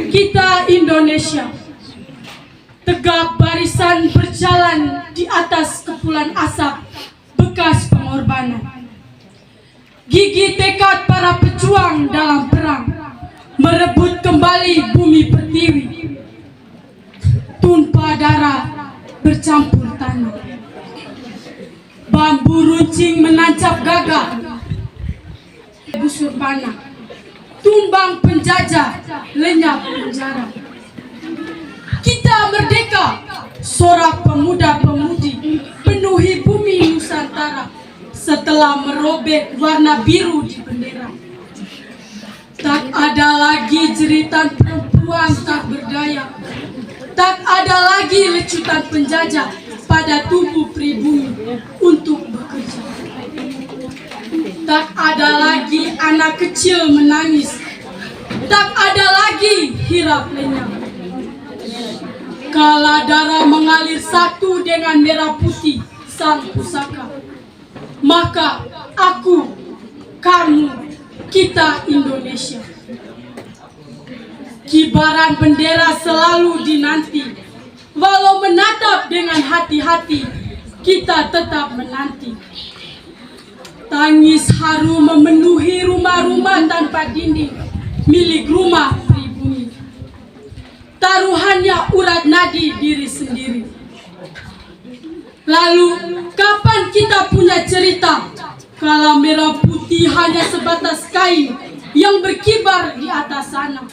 Kita Indonesia, tegak barisan berjalan di atas kepulan asap bekas pengorbanan. Gigih tekad para pejuang dalam perang, merebut kembali bumi pertiwi. Tumpah darah bercampur tanah, bambu runcing menancap gagah, busur panah, tumbang penjajah, lenyap penjara. Kita merdeka, sorak pemuda-pemudi penuhi bumi Nusantara setelah merobek warna biru di bendera. Tak ada lagi jeritan perempuan tak berdaya, tak ada lagi lecutan penjajah pada tubuh pribumi untuk bekerja. Tak ada lagi anak kecil menangis, tak ada lagi hirap lenyap. Kala darah mengalir satu dengan merah putih sang pusaka, maka aku, kamu, kita Indonesia. Kibaran bendera selalu dinanti, walau menatap dengan hati-hati, kita tetap menanti. Tangis haru memenuhi rumah-rumah tanpa dinding, milik rumah pribumi. Taruhannya urat nadi diri sendiri. Lalu, kapan kita punya cerita kalau merah putih hanya sebatas kain yang berkibar di atas sana?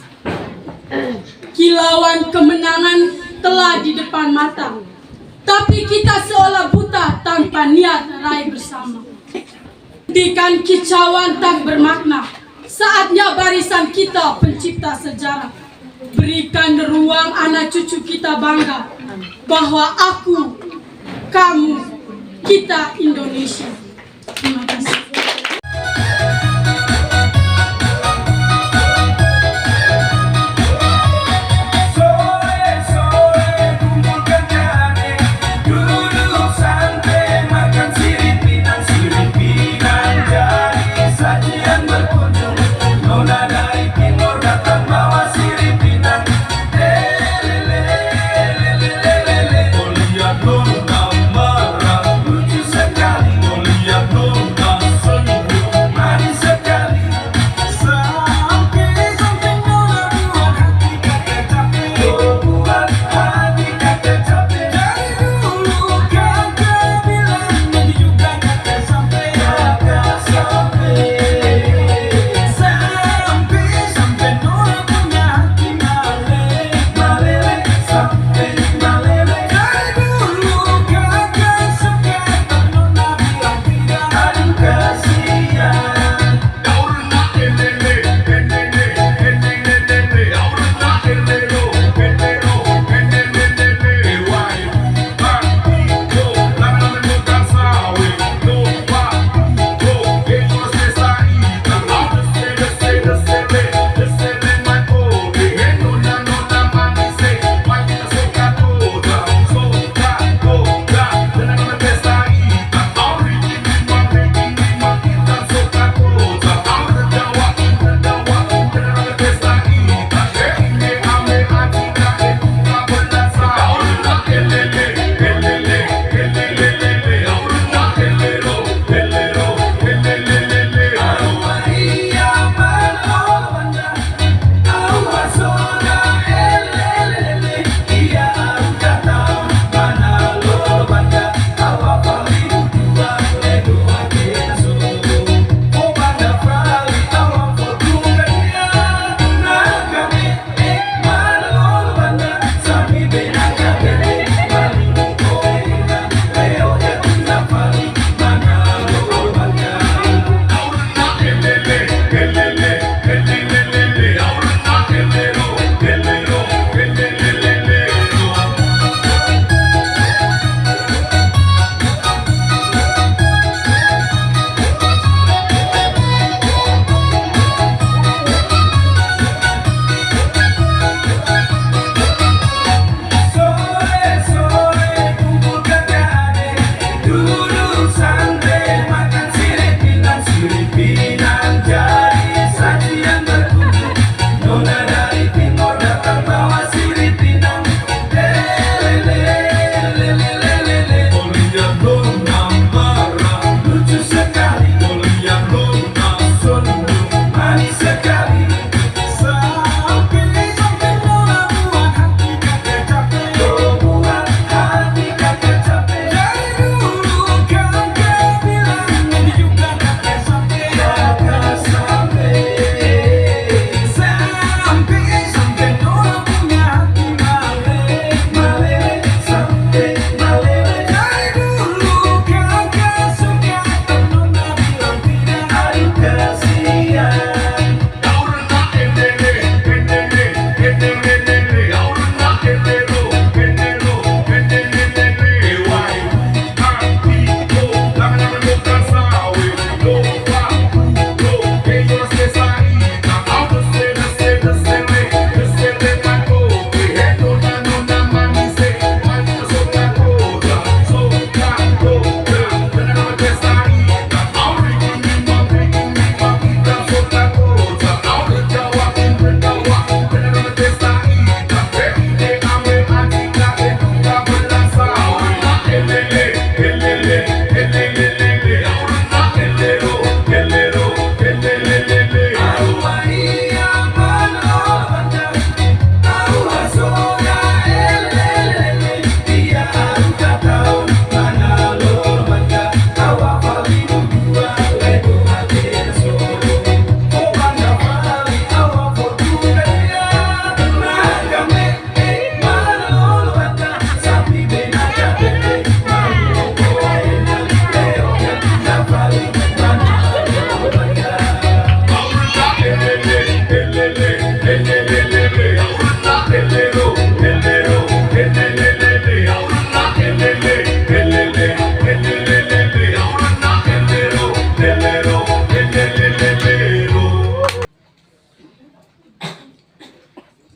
Kilauan kemenangan telah di depan mata, tapi kita seolah buta tanpa niat raih bersama. Hentikan kicauan tak bermakna, saatnya barisan kita pencipta sejarah. Berikan ruang anak cucu kita bangga bahwa aku, kamu, kita Indonesia. Terima kasih.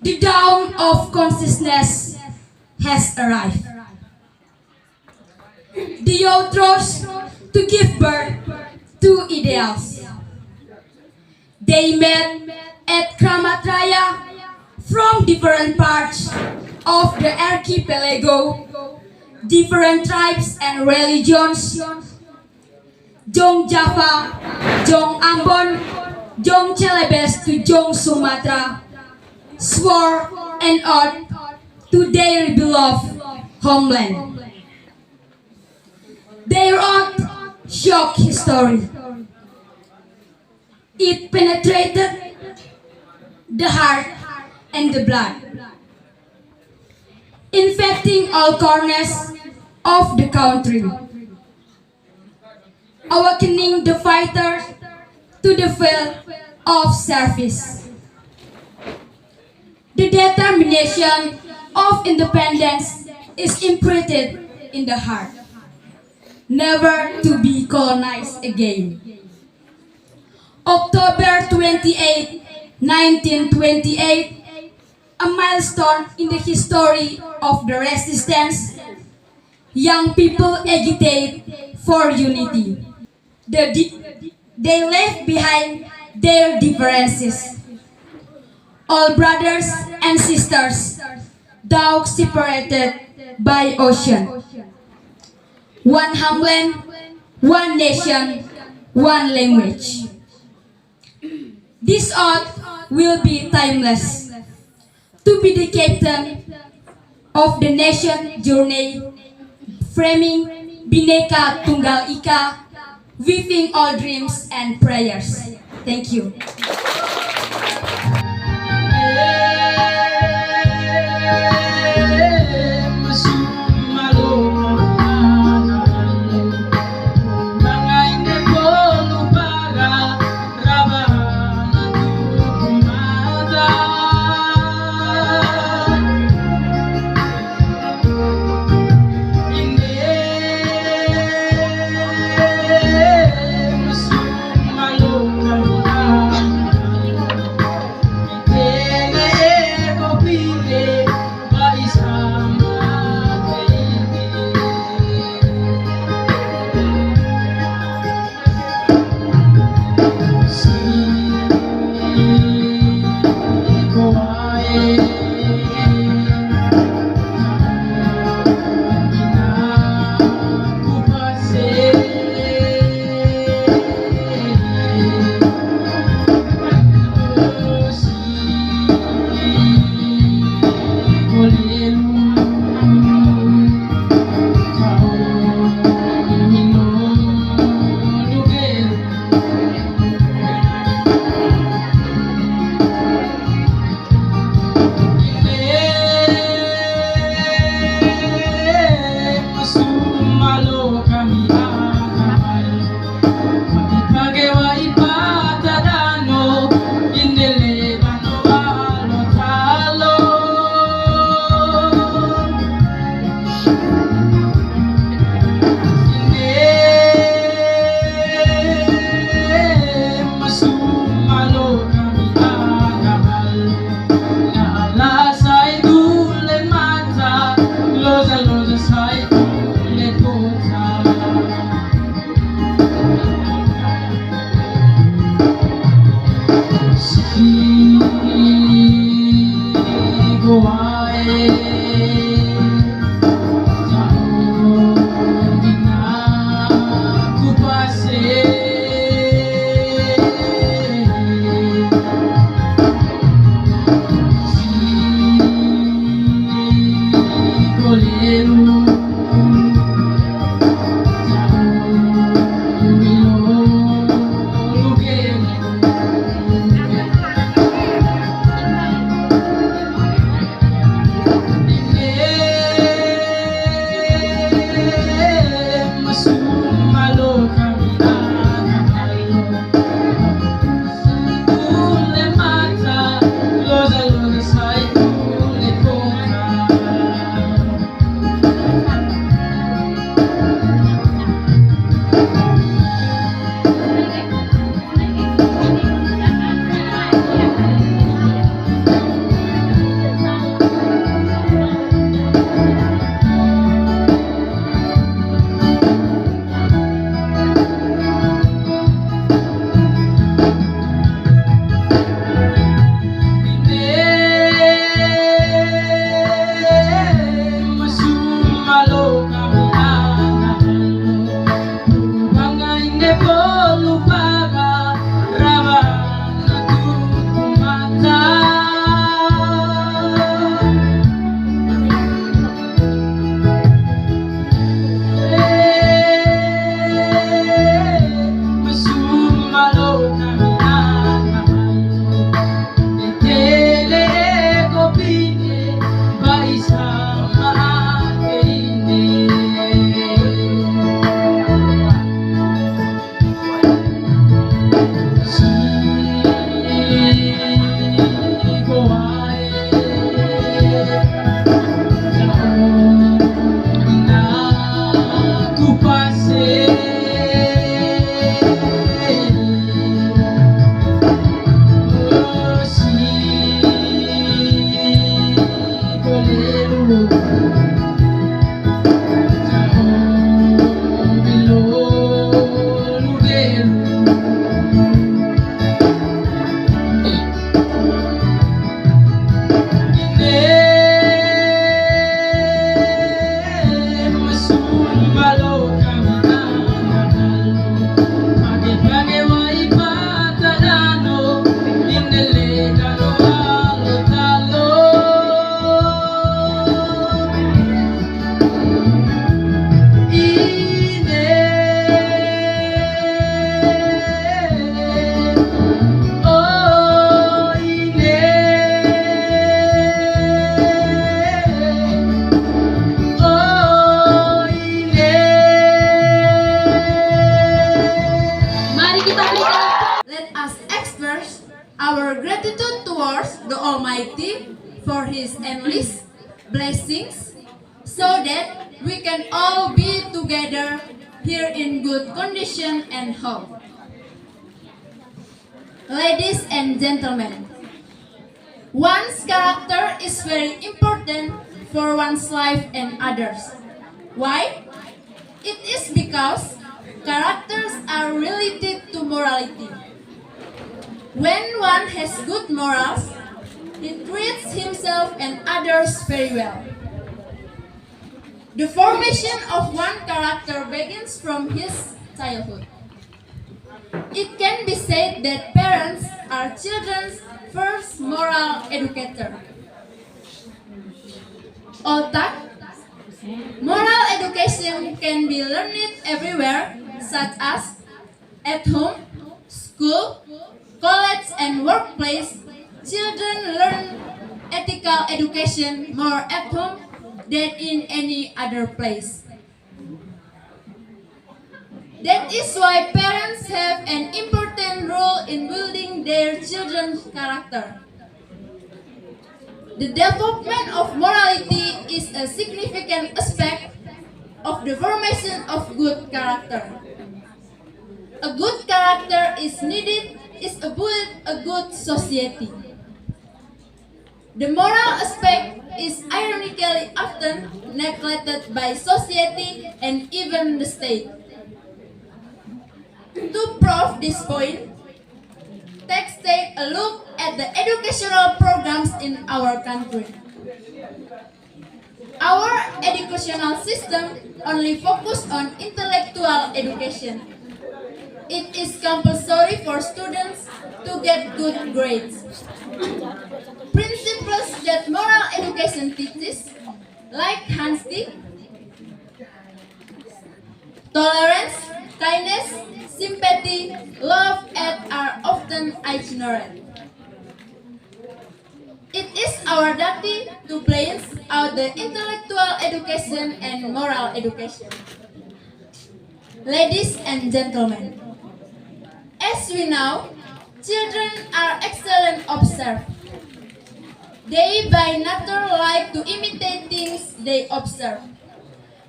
The dawn of consciousness has arrived. The youth rose to give birth to ideals. They met at Kramatraya from different parts of the archipelago, different tribes and religions. Jong Java, Jong Ambon, Jong Celebes to Jong Sumatra swore an oath to their beloved homeland. Their oath shocked history. It penetrated the heart and the blood, infecting all corners of the country, awakening the fighters to the field of service. The determination of independence is imprinted in the heart, never to be colonized again. October 28, 1928, a milestone in the history of the resistance. Young people agitate for unity. They left behind their differences. All brothers and sisters, though separated by ocean. One homeland, one nation, one language. This oath will be timeless, to be the captain of the nation journey, framing Bhinneka Tunggal Ika, weaving all dreams and prayers. Thank you. His endless blessings so that we can all be together here in good condition and health. Ladies and gentlemen, one's character is very important for one's life and others. Why? It is because characters are related to morality. When one has good morals, he treats himself and others very well. The formation of one character begins from his childhood. It can be said that parents are children's first moral educator. Otak, moral education can be learned everywhere, such as at home, school, college, and workplace. Children learn ethical education more at home than in any other place. That is why parents have an important role in building their children's character. The development of morality is a significant aspect of the formation of good character. A good character is needed to build a good society. The moral aspect is ironically often neglected by society and even the state. To prove this point, let's take a look at the educational programs in our country. Our educational system only focuses on intellectual education. It is compulsory for students to get good grades. Principles that moral education teaches, like honesty, tolerance, kindness, sympathy, love, and are often ignored. It is our duty to balance out the intellectual education and moral education. Ladies and gentlemen, as we know, children are excellent observers. They by nature like to imitate things they observe.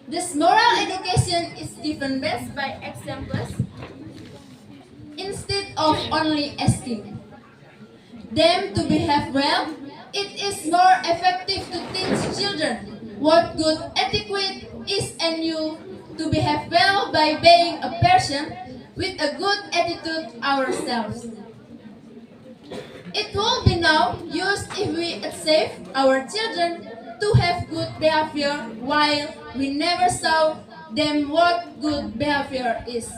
This moral education is given best by examples instead of only asking them to behave well. It is more effective to teach children what good etiquette is and you to behave well by being a person with a good attitude ourselves. It will be no use if we accept our children to have good behavior while we never saw them what good behavior is.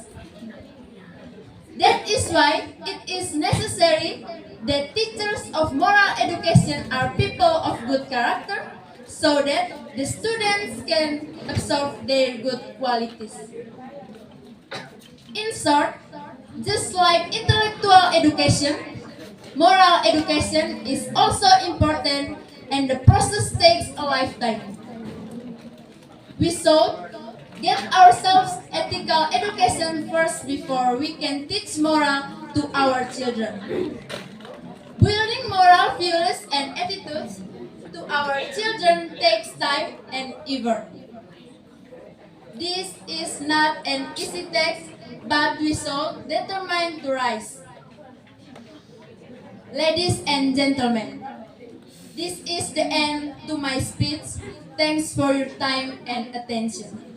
That is why it is necessary that teachers of moral education are people of good character so that the students can absorb their good qualities. In short, just like intellectual education, moral education is also important and the process takes a lifetime. We should get ourselves ethical education first before we can teach moral to our children. Building moral values and attitudes to our children takes time and effort. This is not an easy task, but we should determine to rise. Ladies and gentlemen, this is the end to my speech. Thanks for your time and attention.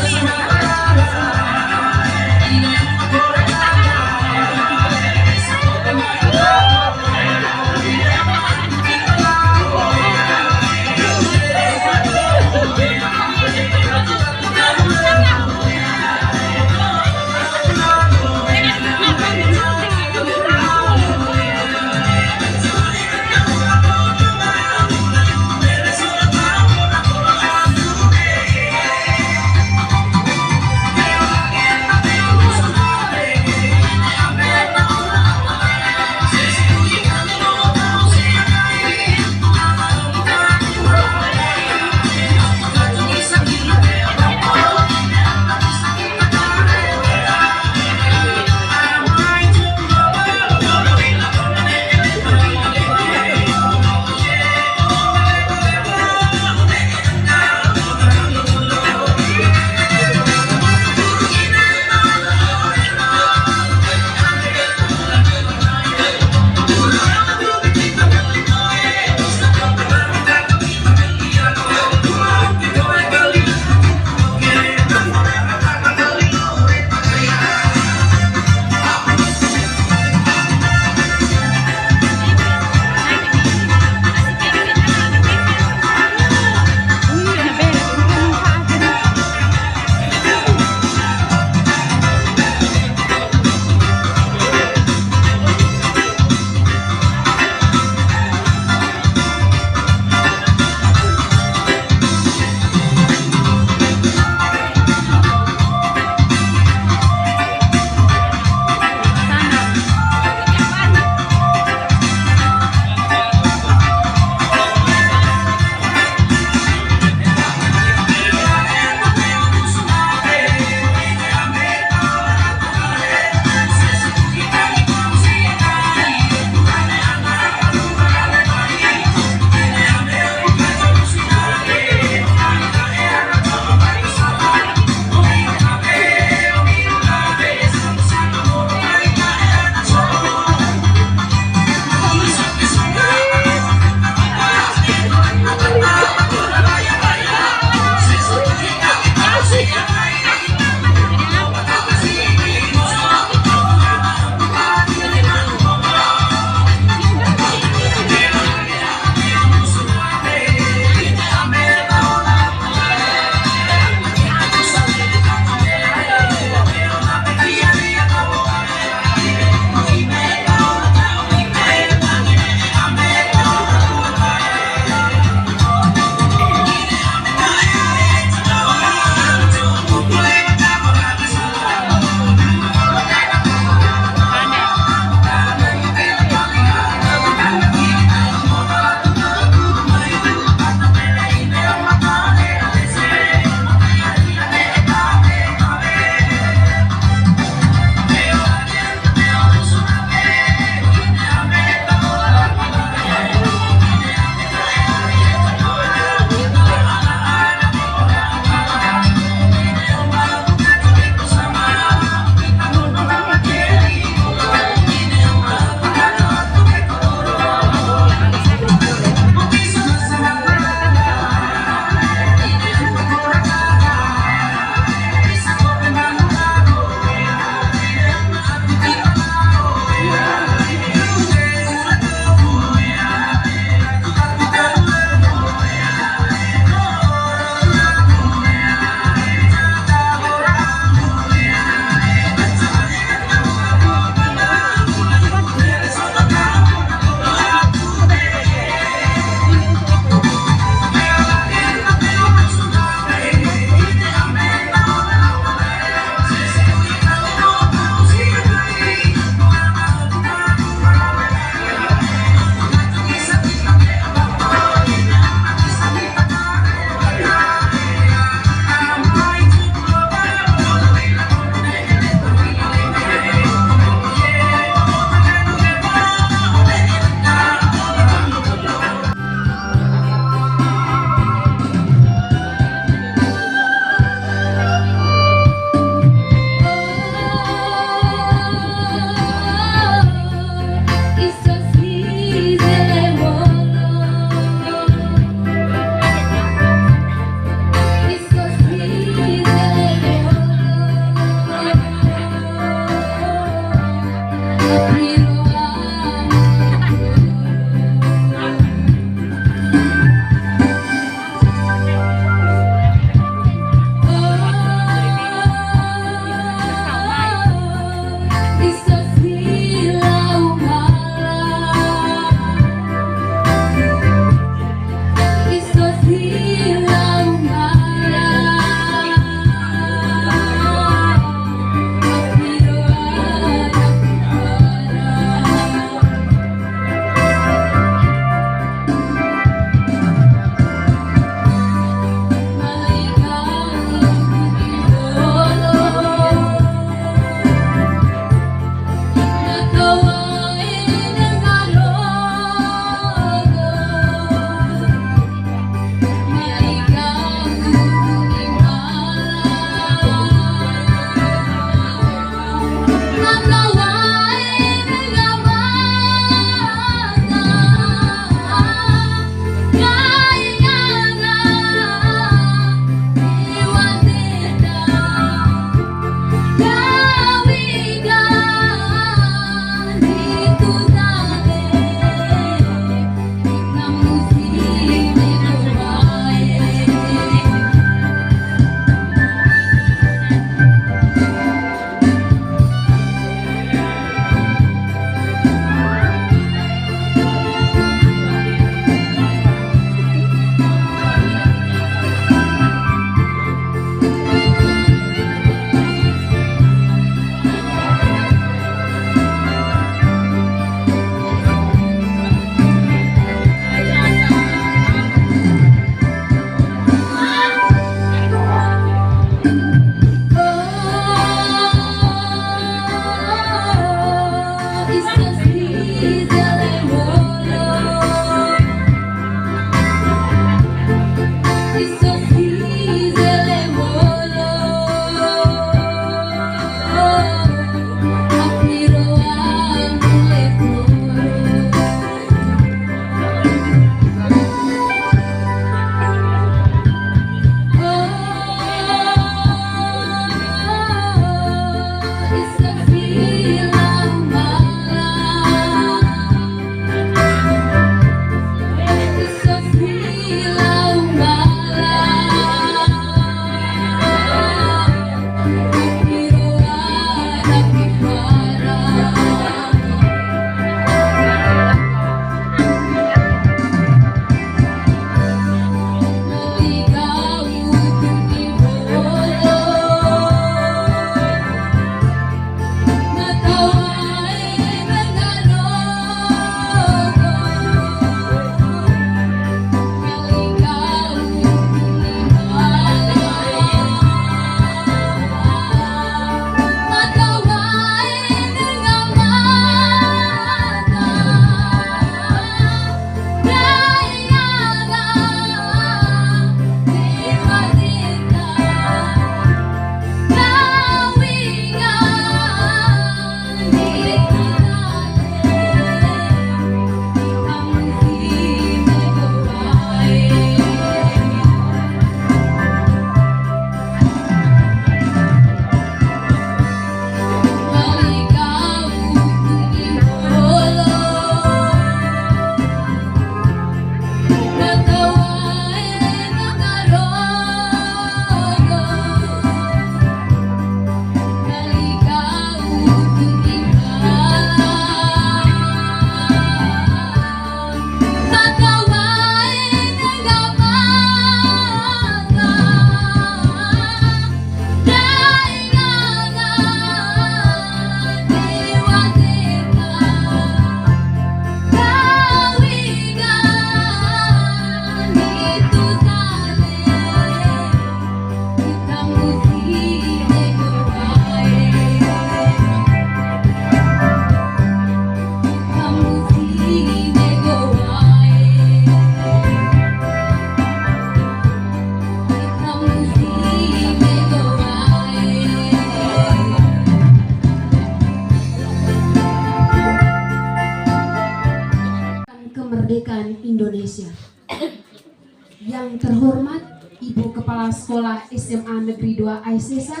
Yang terhormat Ibu Kepala Sekolah SMA Negeri 2 Aisesa,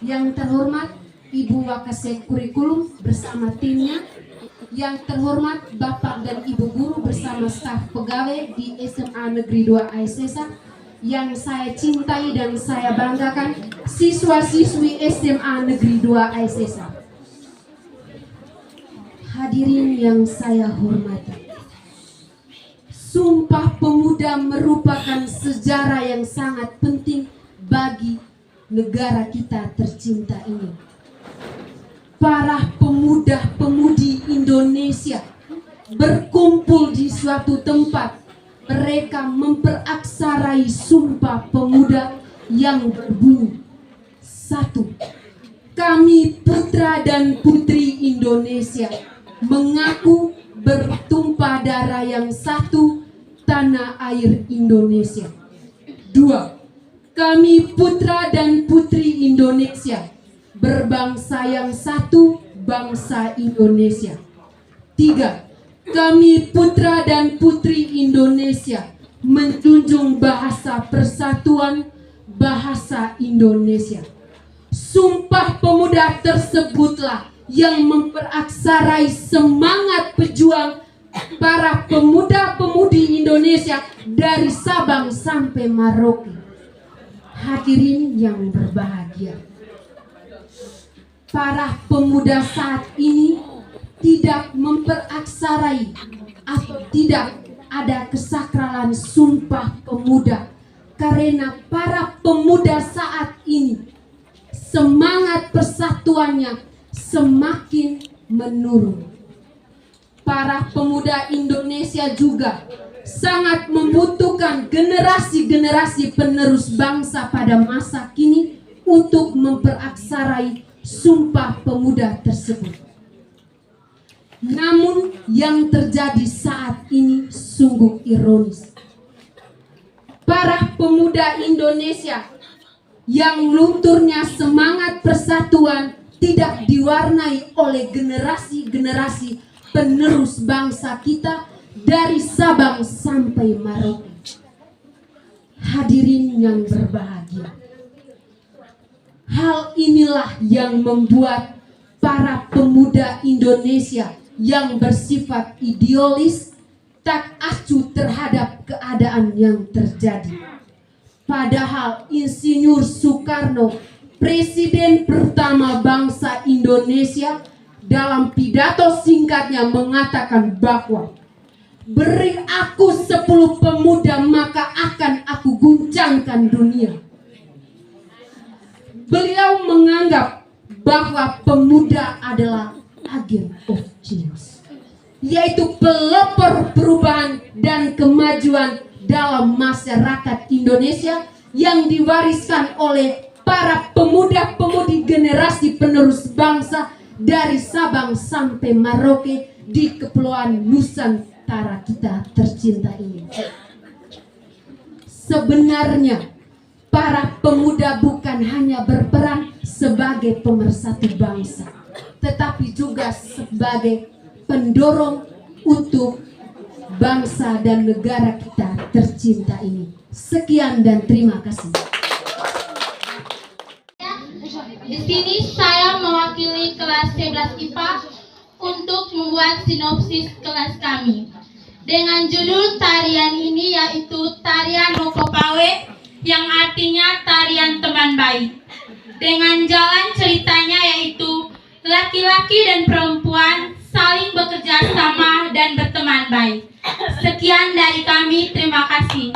yang terhormat Ibu Wakasek Kurikulum bersama timnya, yang terhormat Bapak dan Ibu Guru bersama staf pegawai di SMA Negeri 2 Aisesa, yang saya cintai dan saya banggakan siswa-siswi SMA Negeri 2 Aisesa. Hadirin yang saya hormati, Sumpah Pemuda merupakan sejarah yang sangat penting bagi negara kita tercinta ini. Para pemuda-pemudi Indonesia berkumpul di suatu tempat. Mereka memperaksarai Sumpah Pemuda yang berbunyi, 1. Kami putra dan putri Indonesia mengaku bertumpah darah yang satu, tanah air Indonesia. 2. Kami putra dan putri Indonesia berbangsa yang satu, bangsa Indonesia. 3. Kami putra dan putri Indonesia menjunjung bahasa persatuan, bahasa Indonesia. Sumpah Pemuda tersebutlah yang memperaksarai semangat pejuang para pemuda-pemudi Indonesia dari Sabang sampai Merauke. Hadirin yang berbahagia, para pemuda saat ini tidak memperaksarai atau tidak ada kesakralan Sumpah Pemuda karena para pemuda saat ini semangat persatuannya semakin menurun. Para pemuda Indonesia juga sangat membutuhkan generasi-generasi penerus bangsa pada masa kini untuk memperaksarai Sumpah Pemuda tersebut. Namun yang terjadi saat ini sungguh ironis. Para pemuda Indonesia yang lunturnya semangat persatuan tidak diwarnai oleh generasi-generasi penerus bangsa kita dari Sabang sampai Merauke. Hadirin yang berbahagia, hal inilah yang membuat para pemuda Indonesia yang bersifat idealis tak acuh terhadap keadaan yang terjadi. Padahal Insinyur Soekarno, Presiden pertama bangsa Indonesia, dalam pidato singkatnya mengatakan bahwa beri aku 10 pemuda maka akan aku guncangkan dunia. Beliau menganggap bahwa pemuda adalah agen of change, yaitu pelopor perubahan dan kemajuan dalam masyarakat Indonesia yang diwariskan oleh para pemuda-pemudi generasi penerus bangsa dari Sabang sampai Merauke di Kepulauan Nusantara kita tercinta ini. Sebenarnya para pemuda bukan hanya berperan sebagai pemersatu bangsa, tetapi juga sebagai pendorong untuk bangsa dan negara kita tercinta ini. Sekian dan terima kasih. Di sini saya mewakili kelas 11 IPA untuk membuat sinopsis kelas kami. Dengan judul tarian ini yaitu tarian Mokopawe yang artinya tarian teman baik. Dengan jalan ceritanya yaitu laki-laki dan perempuan saling bekerja sama dan berteman baik. Sekian dari kami, terima kasih.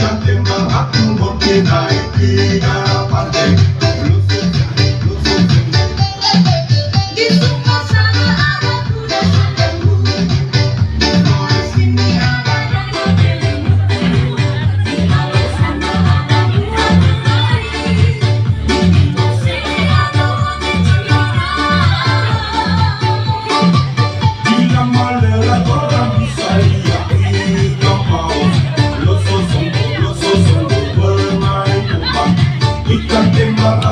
Ikan tembak aku mungkin naik tiga pantai. Di semua sana ada kuda sandalmu. Di Flores sini ada danau Jelimutu. Di Alexander ada buah matahari. Di Timur sini ada Monte Cendana. Bila malam orang bisa lihat ikan paus. Loso sungguh bermain umpan. Ikan tembak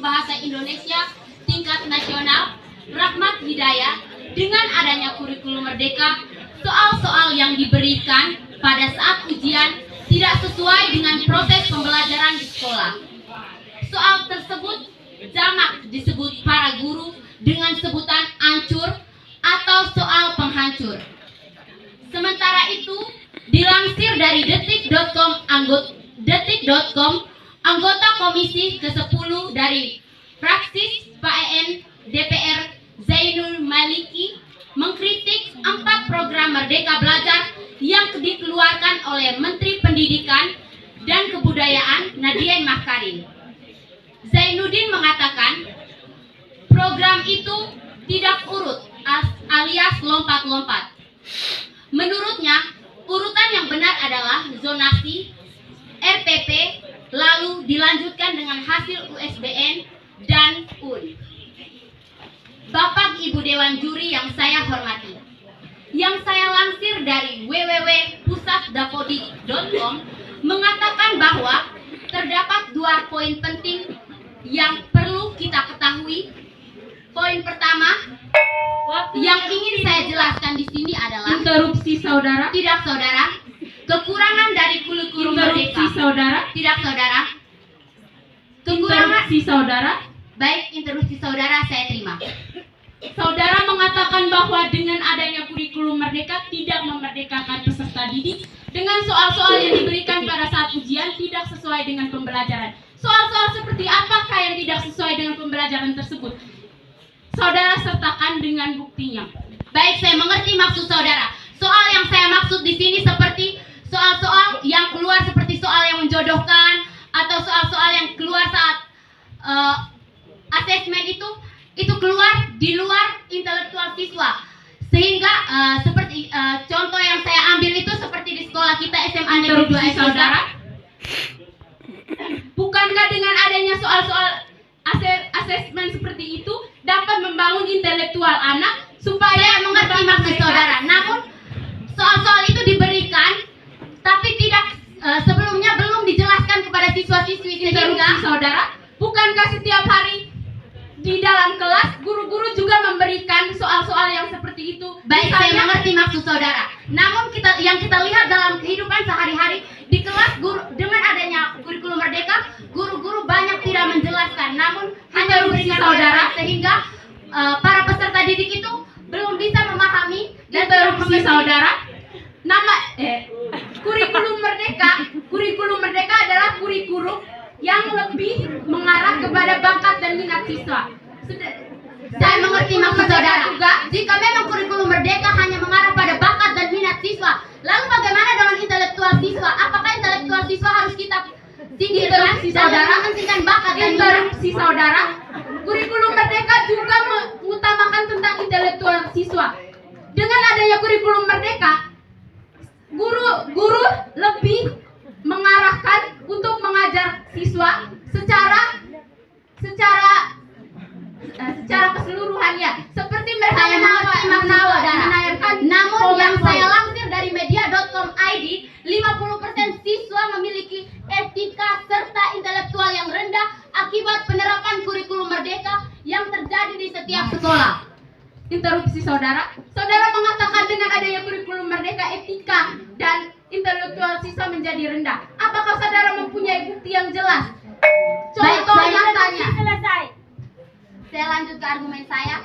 bahasa Indonesia tingkat nasional, Rahmat Hidayat, dengan adanya kurikulum merdeka, soal-soal yang diberikan pada saat ujian tidak sesuai dengan proses pembelajaran di sekolah. Soal tersebut jamak disebut para guru dengan sebutan ancur atau soal penghancur. Sementara itu, dilansir dari detik.com, anggota Komisi ke-10 dari Praksis PAN DPR Zainul Maliki mengkritik 4 program Merdeka Belajar yang dikeluarkan oleh Menteri Pendidikan dan Kebudayaan Nadiem Makarim. Zainuddin mengatakan program itu tidak urut alias lompat-lompat. Menurutnya, urutan yang benar adalah zonasi, RPP, lalu dilanjutkan dengan hasil USBN dan UN. Bapak Ibu Dewan Juri yang saya hormati, yang saya lansir dari www.pusatdapodik.com mengatakan bahwa terdapat 2 poin penting yang perlu kita ketahui. Poin pertama yang ingin saya jelaskan di sini adalah Interupsi saudara. tidak saudara, kekurangan dari kurikulum Interupsi merdeka. saudara. Tidak saudara, kekurangan. Interupsi saudara. Baik, interupsi saudara saya terima. Saudara mengatakan bahwa dengan adanya kurikulum merdeka tidak memerdekakan peserta didik dengan soal-soal yang diberikan pada saat ujian tidak sesuai dengan pembelajaran. Soal-soal seperti apakah yang tidak sesuai dengan pembelajaran tersebut? Saudara sertakan dengan buktinya. Baik, saya mengerti maksud saudara. Soal yang saya maksud di sini seperti soal-soal yang keluar seperti soal yang menjodohkan atau soal-soal yang keluar saat asesmen itu keluar di luar intelektual siswa. Sehingga seperti contoh yang saya ambil itu seperti di sekolah kita SMA Negeri 2 saudara. Bukankah dengan adanya soal-soal asesmen seperti itu dapat membangun intelektual anak supaya mengerti maksud saudara. Namun soal-soal itu diberikan tapi tidak sebelumnya belum dijelaskan kepada siswa-siswi sehingga saudara, bukankah setiap hari di dalam kelas guru-guru juga memberikan soal-soal yang seperti itu? baik saya mengerti maksud saudara. Namun yang kita lihat dalam kehidupan sehari-hari di kelas dengan adanya kurikulum merdeka, guru-guru banyak tidak menjelaskan, namun hanya memberikan saudara sehingga para peserta didik itu belum bisa memahami dan interupsi saudara. Kurikulum merdeka adalah kurikulum yang lebih mengarah kepada bakat dan minat siswa. Saya mengerti maksud saudara. Jika memang kurikulum merdeka hanya mengarah pada bakat dan minat siswa, lalu bagaimana dengan intelektual siswa? Apakah intelektual siswa harus kita tinggikan dan mementingkan bakat dan minat? Interupsi saudara. Kurikulum merdeka juga mengutamakan tentang intelektual siswa. Dengan adanya kurikulum merdeka, guru lebih mengarahkan untuk mengajar siswa secara keseluruhannya, seperti mereka menayangkan. Namun yang saya lansir dari media.com.id, 50% siswa memiliki etika serta intelektual yang rendah akibat penerapan kurikulum merdeka yang terjadi di setiap sekolah. Interupsi saudara. Saudara mengatakan dengan adanya kurikulum merdeka etika dan intelektual siswa menjadi rendah. Apakah saudara mempunyai bukti yang jelas? Baik, Contoh saya nyatanya. selesai. Saya lanjut ke argumen saya.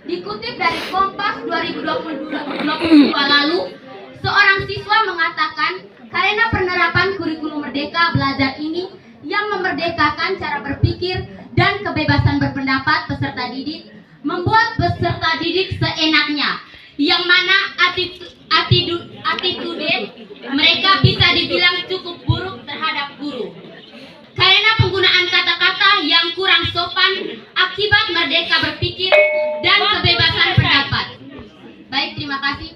Dikutip dari Kompas 2022 lalu, seorang siswa mengatakan karena penerapan kurikulum merdeka belajar ini yang memerdekakan cara berpikir dan kebebasan berpendapat peserta didik, membuat peserta didik seenaknya, yang mana attitude mereka bisa dibilang cukup buruk terhadap guru. Karena penggunaan kata-kata yang kurang sopan akibat merdeka berpikir dan kebebasan pendapat. Baik, terima kasih.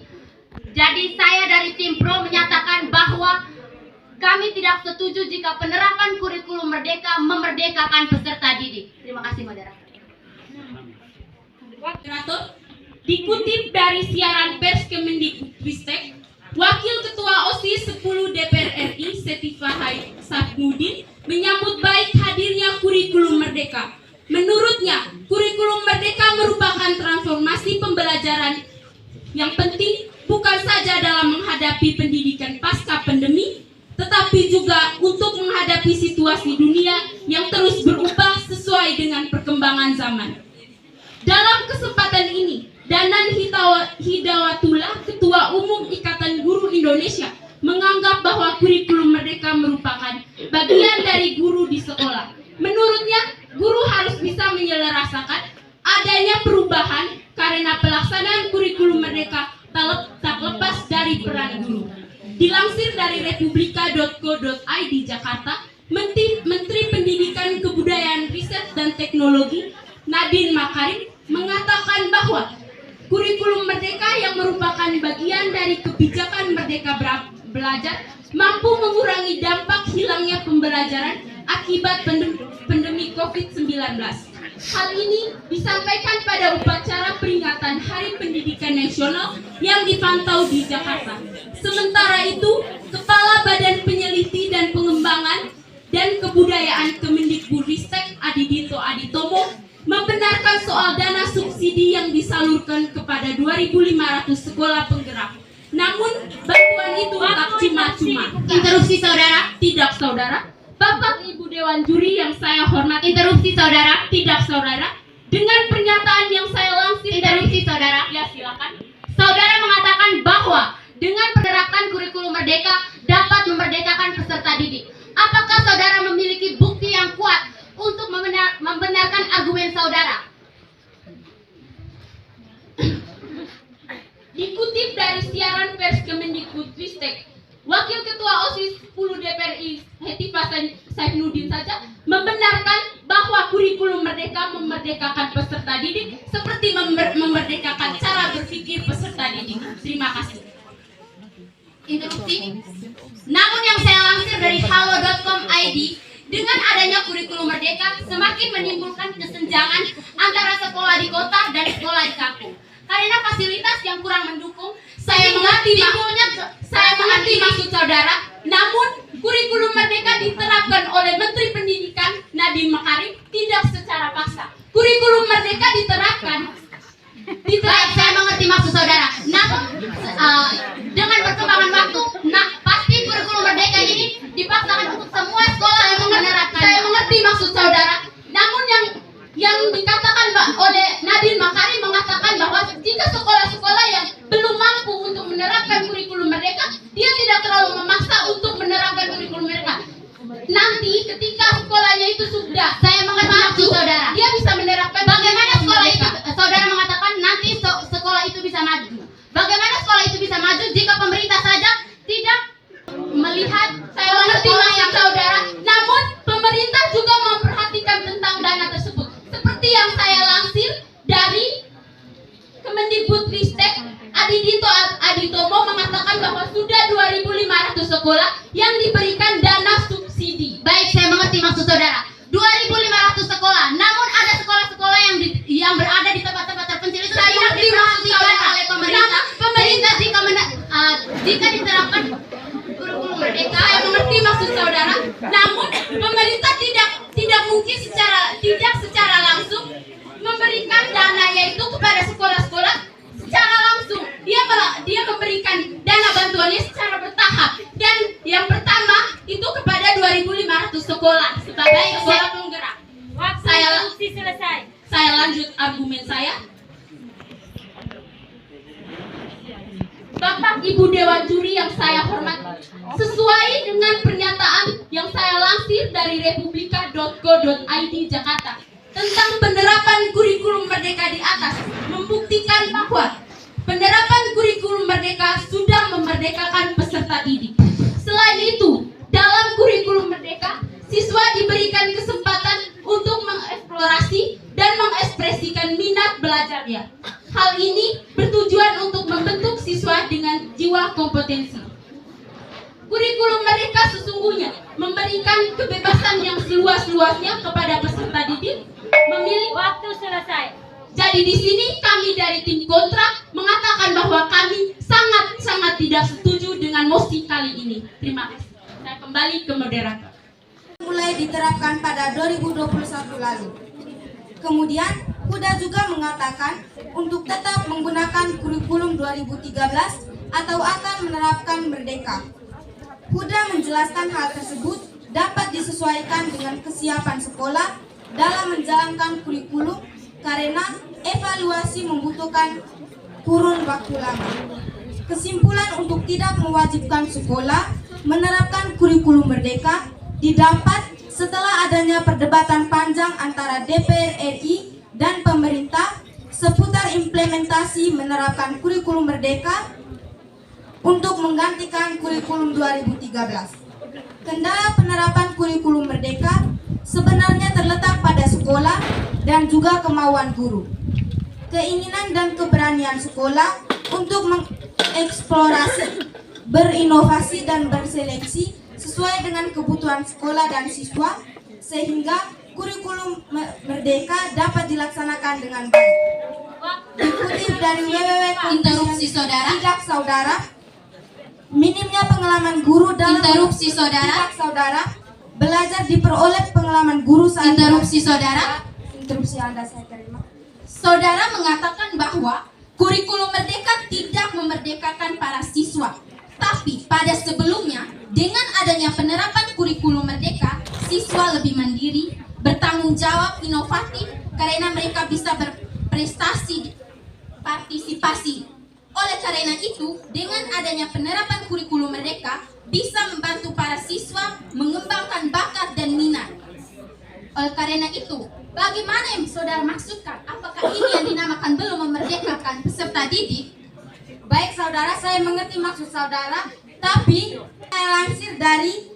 Jadi saya dari tim Pro menyatakan bahwa kami tidak setuju jika penerapan kurikulum merdeka memerdekakan peserta didik. Terima kasih, moderator. Dikutip dari siaran pers Kemendikbudristek, Wakil Ketua OSIS 10 DPR RI Safnuddin menyambut baik hadirnya kurikulum merdeka. Menurutnya, kurikulum merdeka merupakan transformasi pembelajaran yang penting bukan saja dalam menghadapi pendidikan pasca pandemi, tetapi juga untuk menghadapi situasi dunia yang terus berubah sesuai dengan perkembangan zaman. Dalam kesempatan ini, Danan Hidayatullah, Ketua Umum Ikatan Guru Indonesia, menganggap bahwa kurikulum merdeka merupakan bagian dari guru di sekolah. Menurutnya, guru harus bisa menyelarasakan adanya perubahan karena pelaksanaan kurikulum merdeka tak lepas dari peran guru. Dilansir dari republika.co.id Jakarta, Menteri Pendidikan, Kebudayaan, Riset, dan Teknologi Nadiem Makarim mengatakan bahwa kurikulum merdeka yang merupakan bagian dari kebijakan Merdeka Belajar mampu mengurangi dampak hilangnya pembelajaran akibat pandemi COVID-19. Hal ini disampaikan pada upacara peringatan Hari Pendidikan Nasional yang dipantau di Jakarta. Sementara itu, Kepala Badan Peneliti dan Pengembangan dan Kebudayaan Kemendikbudristek Adidito Aditomo membenarkan soal dana subsidi yang disalurkan kepada 2.500 sekolah penggerak. Namun, bantuan itu tak cuma-cuma. Interupsi saudara. Tidak, saudara. Bapak Ibu Dewan Juri yang saya hormati. Interupsi saudara. Tidak, saudara. Dengan pernyataan yang saya lansir Interupsi saudara. Ya, silakan. Saudara mengatakan bahwa dengan penerapan kurikulum merdeka dapat memerdekakan peserta didik. Apakah saudara memiliki bukti yang kuat untuk membenarkan argumen saudara? Dikutip dari siaran pers Kemendikbudristek, Wakil Ketua OSIS 10 DPRI Hetifah Saifuddin saja membenarkan bahwa kurikulum merdeka memerdekakan peserta didik seperti memerdekakan cara berpikir peserta didik. Terima kasih. Interupsi. Namun yang saya lansir dari halo.com.id, dengan adanya kurikulum merdeka semakin menimbulkan kesenjangan antara sekolah di kota dan sekolah di kampung. Karena fasilitas yang kurang mendukung, Saya mengerti maksud saudara. Namun, kurikulum merdeka diterapkan oleh Menteri Pendidikan Nadiem Makarim tidak secara paksa. Kurikulum merdeka diterapkan. Baik, saya mengerti maksud saudara. Namun dengan perkembangan waktu, pasti kurikulum merdeka ini dipaksakan untuk semua sekolah yang menerapkan. Saya mengerti maksud saudara. Namun yang dikatakan oleh Nadiem Makarim mengatakan bahwa jika sekolah-sekolah yang belum mampu untuk menerapkan kurikulum merdeka, dia tidak terlalu memaksa untuk menerapkan kurikulum merdeka. Nanti ketika sekolahnya itu sudah Saya mengerti maksud saudara. dia bisa menerapkan. Bagaimana kurikulum sekolah itu? merdeka. Saudara mengatakan nanti sekolah itu bisa maju. Bagaimana sekolah itu bisa maju jika pemerintah saja tidak melihat? Saya mengerti maksud saudara. Namun pemerintah juga memperhatikan tentang dana tersebut. Seperti yang saya lansir dari Kemendikbudristek, Adidito Aditomo mengatakan bahwa sudah 2.500 sekolah yang diberikan dana subsidi. Baik, saya mengerti maksud saudara. 2.500 sekolah. Namun ada sekolah-sekolah yang berada di tempat-tempat terpencil itu Saya tidak mengerti maksud diperhatikan saudara. oleh pemerintah. Pemerintah Jika diterapkan kurikulum merdeka, Saya mengerti maksud saudara. Namun pemerintah tidak mungkin secara langsung memberikan dana yaitu kepada sekolah-sekolah secara langsung. Dia memberikan dana bantuannya secara bertahap. Dan yang pertama itu kepada 2.500 sekolah sebagai sekolah penggerak. Saya lanjut argumen saya. Bapak Ibu Dewan Juri yang saya hormati, sesuai dengan pernyataan yang saya lansir dari republika.co.id Jakarta tentang penerapan kurikulum merdeka di atas, membuktikan bahwa penerapan kurikulum merdeka sudah memerdekakan peserta didik. Selain itu, dalam kurikulum merdeka, siswa diberikan kesempatan untuk mengeksplorasi dan mengekspresikan minat belajarnya. Hal ini bertujuan untuk membentuk siswa dengan jiwa kompetensi. Kurikulum merdeka sesungguhnya memberikan kebebasan yang seluas-luasnya kepada peserta didik memilih. Waktu selesai. Jadi di sini kami dari tim kontra mengatakan bahwa kami sangat-sangat tidak setuju dengan mosi kali ini. Terima kasih. Saya kembali ke moderator. mulai diterapkan pada 2021 lalu. Kemudian, Huda juga mengatakan untuk tetap menggunakan kurikulum 2013 atau akan menerapkan Merdeka. Huda menjelaskan hal tersebut dapat disesuaikan dengan kesiapan sekolah dalam menjalankan kurikulum karena evaluasi membutuhkan kurun waktu lama. Kesimpulan untuk tidak mewajibkan sekolah menerapkan kurikulum Merdeka didapat setelah adanya perdebatan panjang antara DPR RI dan pemerintah seputar implementasi menerapkan kurikulum Merdeka untuk menggantikan kurikulum 2013. Kendala penerapan kurikulum Merdeka sebenarnya terletak pada sekolah dan juga kemauan guru. Keinginan dan keberanian sekolah untuk mengeksplorasi, berinovasi dan berseleksi sesuai dengan kebutuhan sekolah dan siswa sehingga kurikulum Merdeka dapat dilaksanakan dengan baik. Dikutip dari Interupsi saudara. Tidak saudara, minimnya pengalaman guru dalam Interupsi saudara. Tidak saudara, belajar diperoleh pengalaman guru saat Interupsi saudara. Interupsi Anda saya terima. Saudara mengatakan bahwa kurikulum Merdeka tidak memerdekakan para siswa. Tapi pada sebelumnya, dengan adanya penerapan kurikulum Merdeka, siswa lebih mandiri, bertanggung jawab, inovatif, karena mereka bisa berprestasi, partisipasi. Oleh karena itu, dengan adanya penerapan kurikulum Merdeka, bisa membantu para siswa mengembangkan bakat dan minat. Oleh karena itu, bagaimana yang saudara maksudkan? Apakah ini yang dinamakan belum memerdekakan peserta didik? Baik saudara, saya mengerti maksud saudara, tapi saya lansir dari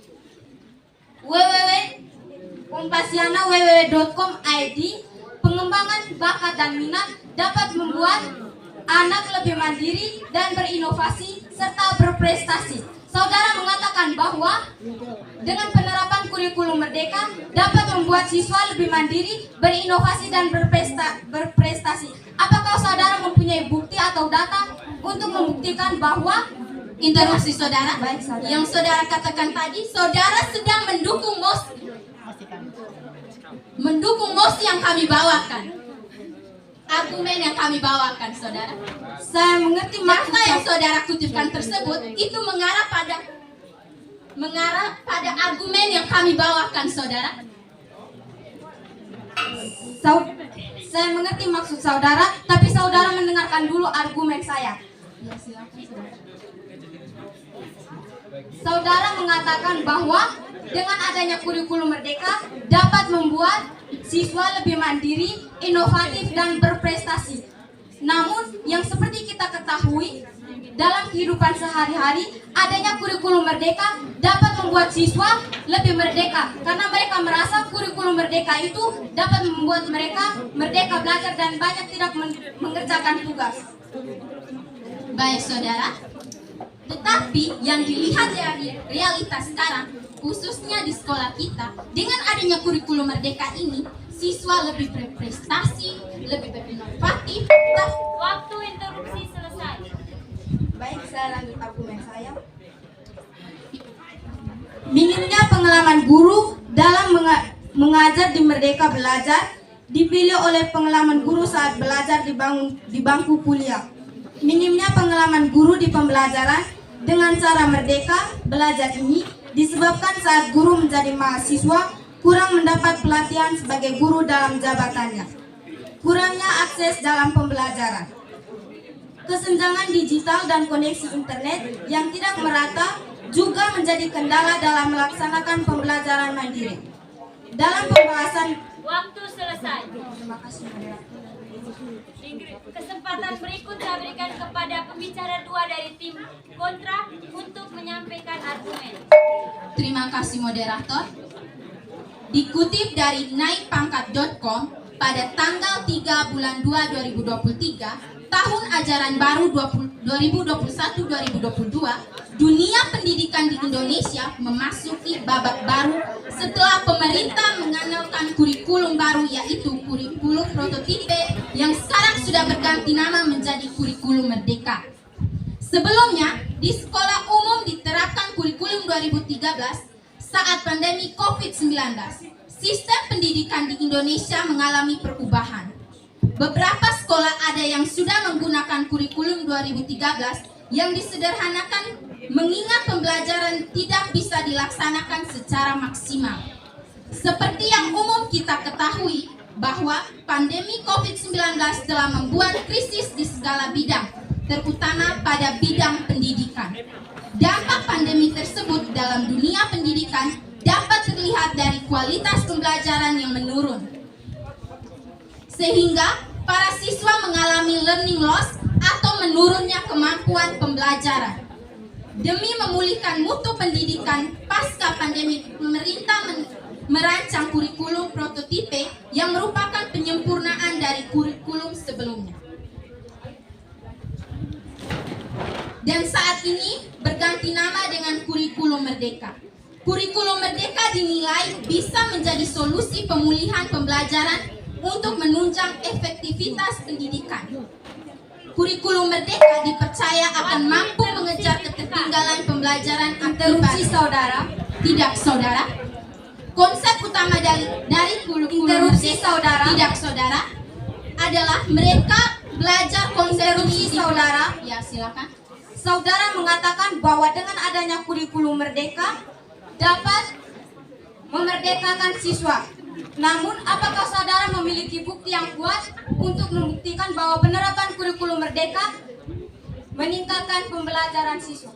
www.kompasiana.com.id, pengembangan bakat dan minat dapat membuat anak lebih mandiri dan berinovasi serta berprestasi. Saudara mengatakan bahwa dengan penerapan kurikulum Merdeka dapat membuat siswa lebih mandiri, berinovasi dan berprestasi. Apakah saudara mempunyai bukti atau data untuk membuktikan bahwa Interupsi saudara. Baik, saudara. Yang saudara katakan tadi, saudara sedang mendukung mosi yang kami bawakan. Argumen yang kami bawakan, saudara. Saya mengerti Fakta yang saudara kutipkan tersebut itu mengarah pada argumen yang kami bawakan, saudara. Saya mengerti maksud saudara, tapi saudara mendengarkan dulu argumen saya. Ya, silakan, saudara. Saudara mengatakan bahwa dengan adanya kurikulum Merdeka dapat membuat siswa lebih mandiri, inovatif, dan berprestasi. Namun, yang seperti kita ketahui, dalam kehidupan sehari-hari, adanya kurikulum Merdeka dapat membuat siswa lebih merdeka. Karena mereka merasa kurikulum Merdeka itu dapat membuat mereka merdeka belajar dan banyak tidak mengerjakan tugas. Baik, saudara. Tetapi yang dilihat dari realitas sekarang, khususnya di sekolah kita, dengan adanya kurikulum Merdeka ini, siswa lebih berprestasi, lebih berinovatif. Waktu interupsi selesai. Baik, saya lanjut argumen saya. Minimnya pengalaman guru dalam mengajar di Merdeka Belajar dipilih oleh pengalaman guru saat belajar di bangku kuliah. Minimnya pengalaman guru di pembelajaran dengan cara Merdeka Belajar ini disebabkan saat guru menjadi mahasiswa kurang mendapat pelatihan sebagai guru dalam jabatannya. Kurangnya akses dalam pembelajaran. Kesenjangan digital dan koneksi internet yang tidak merata juga menjadi kendala dalam melaksanakan pembelajaran mandiri. Dalam pembahasan Waktu selesai. Terima kasih. Kesempatan berikut saya berikan kepada pembicara dua dari tim kontra untuk menyampaikan argumen. Terima kasih, moderator. Dikutip dari naikpangkat.com pada tanggal 3 bulan 2 2023, tahun ajaran baru 2021-2022, dunia pendidikan di Indonesia memasuki babak baru setelah pemerintah mengenalkan kurikulum baru, yaitu kurikulum prototipe yang sekarang sudah berganti nama menjadi kurikulum Merdeka. Sebelumnya, di sekolah umum diterapkan kurikulum 2013, saat pandemi COVID-19, sistem pendidikan di Indonesia mengalami perubahan. Beberapa sekolah ada yang sudah menggunakan kurikulum 2013 yang disederhanakan mengingat pembelajaran tidak bisa dilaksanakan secara maksimal. Seperti yang umum kita ketahui bahwa pandemi COVID-19 telah membuat krisis di segala bidang, terutama pada bidang pendidikan. Dampak pandemi tersebut dalam dunia pendidikan dapat terlihat dari kualitas pembelajaran yang menurun. Sehingga para siswa mengalami learning loss atau menurunnya kemampuan pembelajaran. Demi memulihkan mutu pendidikan pasca pandemi, pemerintah merancang kurikulum prototipe yang merupakan penyempurnaan dari kurikulum sebelumnya. Dan saat ini berganti nama dengan Kurikulum Merdeka. Kurikulum Merdeka dinilai bisa menjadi solusi pemulihan pembelajaran untuk menunjang efektivitas pendidikan. Kurikulum Merdeka dipercaya akan mampu mengejar ketertinggalan pembelajaran Interupsi saudara. Tidak, saudara. Konsep utama dari kurikulum Interupsi Merdeka, saudara. tidak, saudara, adalah mereka belajar konsep Interupsi ini. saudara. Ya, silakan. Saudara mengatakan bahwa dengan adanya kurikulum merdeka dapat memerdekakan siswa. Namun, apakah saudara memiliki bukti yang kuat untuk membuktikan bahwa penerapan kurikulum merdeka meningkatkan pembelajaran siswa?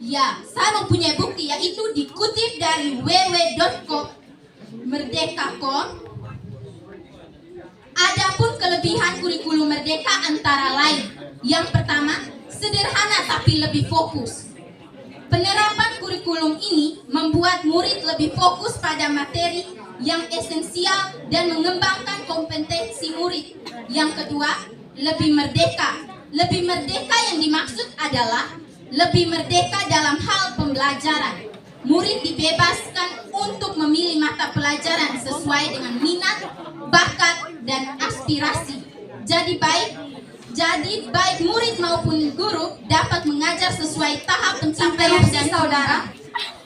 Ya, saya mempunyai bukti, yaitu dikutip dari www.merdeka.com. Adapun kelebihan kurikulum merdeka antara lain, yang pertama, sederhana tapi lebih fokus. Penerapan kurikulum ini membuat murid lebih fokus pada materi yang esensial dan mengembangkan kompetensi murid. Yang kedua, lebih merdeka. Lebih merdeka yang dimaksud adalah lebih merdeka dalam hal pembelajaran. Murid dibebaskan untuk memilih mata pelajaran sesuai dengan minat, bakat, dan aspirasi. Jadi baik murid maupun guru dapat mengajar sesuai tahap pencapaian dan saudara.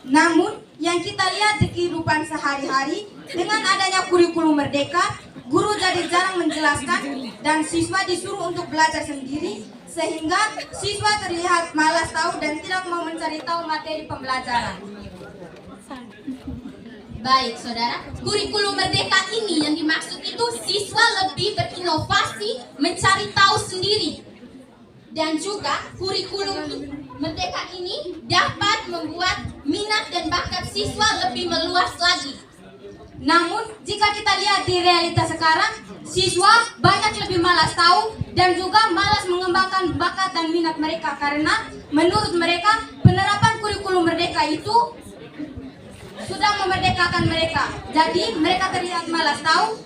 Namun, yang kita lihat di kehidupan sehari-hari, dengan adanya kurikulum merdeka, guru jadi jarang menjelaskan dan siswa disuruh untuk belajar sendiri, sehingga siswa terlihat malas tahu dan tidak mau mencari tahu materi pembelajaran. Baik, saudara. Kurikulum merdeka ini yang dimaksud itu siswa lebih berinovasi, mencari tahu sendiri. Dan juga kurikulum merdeka ini dapat membuat minat dan bakat siswa lebih meluas lagi. Namun, jika kita lihat di realitas sekarang, siswa banyak lebih malas tahu dan juga malas mengembangkan bakat dan minat mereka karena menurut mereka penerapan kurikulum merdeka itu sudah memerdekakan mereka. Jadi mereka terlihat malas tahu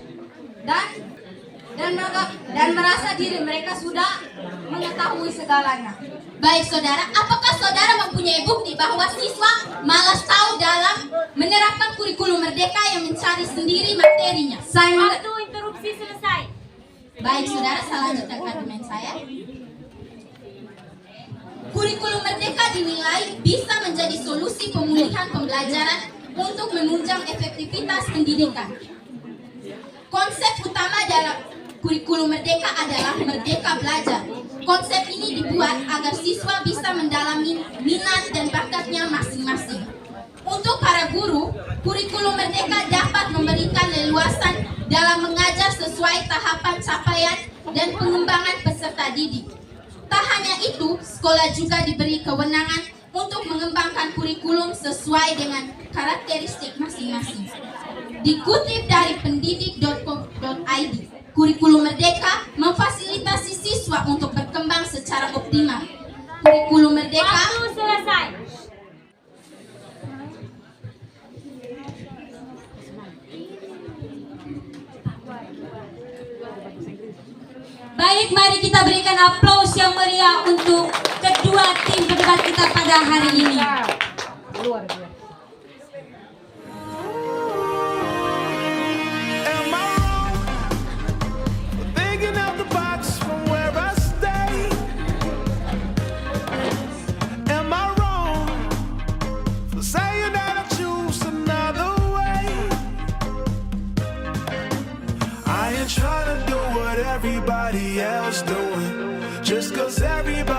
dan merasa diri mereka sudah mengetahui segalanya. Baik, saudara, apakah saudara mempunyai bukti bahwa siswa malas tahu dalam menerapkan kurikulum merdeka yang mencari sendiri materinya? Waktu interupsi selesai. Baik, saudara, saya lanjutkan argumen saya. Kurikulum merdeka dinilai bisa menjadi solusi pemulihan pembelajaran untuk menunjang efektivitas pendidikan. Konsep utama dalam kurikulum merdeka adalah merdeka belajar. Konsep ini dibuat agar siswa bisa mendalami minat dan bakatnya masing-masing. Untuk para guru, kurikulum merdeka dapat memberikan leluasan dalam mengajar sesuai tahapan capaian dan pengembangan peserta didik. Tak hanya itu, sekolah juga diberi kewenangan untuk mengembangkan kurikulum sesuai dengan karakteristik masing-masing. Dikutip dari pendidik.com.id, kurikulum merdeka memfasilitasi siswa untuk berkembang secara optimal. Kurikulum merdeka Waktu selesai. Baik, mari kita berikan aplaus yang meriah untuk kedua tim berdebat kita pada hari ini. Am I wrong for thinking out the box from where I stay? Am I wrong trying to do what everybody else doing. Just 'cause everybody